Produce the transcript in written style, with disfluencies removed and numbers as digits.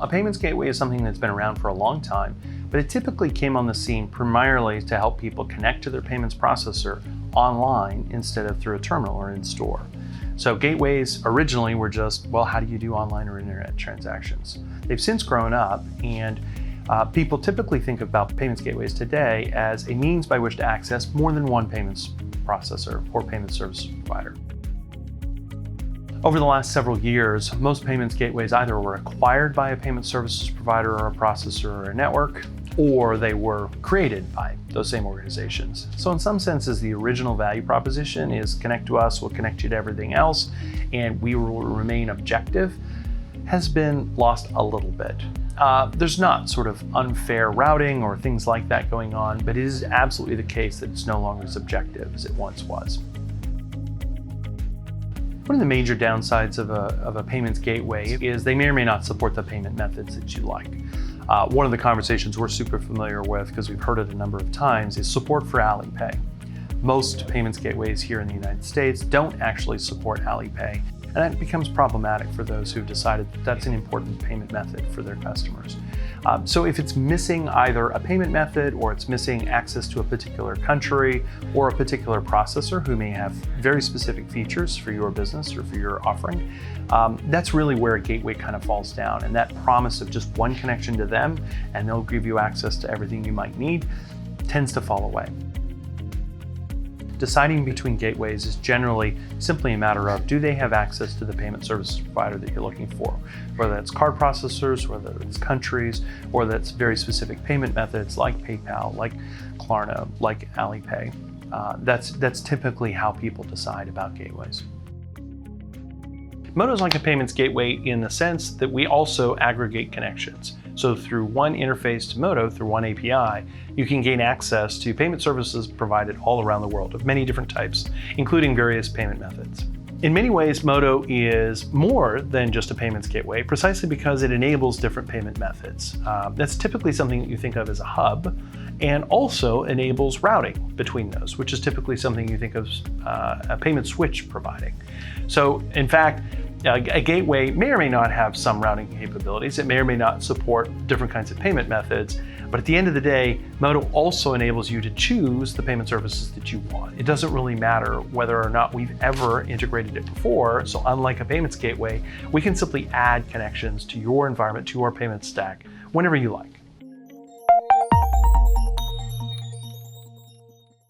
A payments gateway is something that's been around for a long time, but it typically came on the scene primarily to help people connect to their payments processor online instead of through a terminal or in store. So gateways originally were just, well, how do you do online or internet transactions? They've since grown up, and people typically think about payments gateways today as a means by which to access more than one payments processor or payment service provider. Over the last several years, most payments gateways either were acquired by a payment services provider or a processor or a network, or they were created by those same organizations. So in some senses, the original value proposition is connect to us, we'll connect you to everything else, and we will remain objective, has been lost a little bit. There's not sort of unfair routing or things like that going on, but it is absolutely the case that it's no longer as objective as it once was. One of the major downsides of a payments gateway is they may or may not support the payment methods that you like. One of the conversations we're super familiar with, because we've heard it a number of times, is support for Alipay. Most payments gateways here in the United States don't actually support Alipay, and that becomes problematic for those who've decided that that's an important payment method for their customers. So if it's missing either a payment method, or it's missing access to a particular country or a particular processor who may have very specific features for your business or for your offering, that's really where a gateway kind of falls down. And that promise of just one connection to them and they'll give you access to everything you might need tends to fall away. Deciding between gateways is generally simply a matter of, do they have access to the payment services provider that you're looking for? Whether that's card processors, whether it's countries, or that's very specific payment methods like PayPal, like Klarna, like Alipay. That's typically how people decide about gateways. Modo is like a payments gateway in the sense that we also aggregate connections. So through one interface to Modo, through one API, you can gain access to payment services provided all around the world of many different types, including various payment methods. In many ways, Modo is more than just a payments gateway, precisely because it enables different payment methods. That's typically something that you think of as a hub, and also enables routing between those, which is typically something you think of a payment switch providing. So in fact, a gateway may or may not have some routing capabilities. It may or may not support different kinds of payment methods, but at the end of the day, Modo also enables you to choose the payment services that you want. It doesn't really matter whether or not we've ever integrated it before, so unlike a payments gateway, we can simply add connections to your environment, to your payment stack, whenever you like.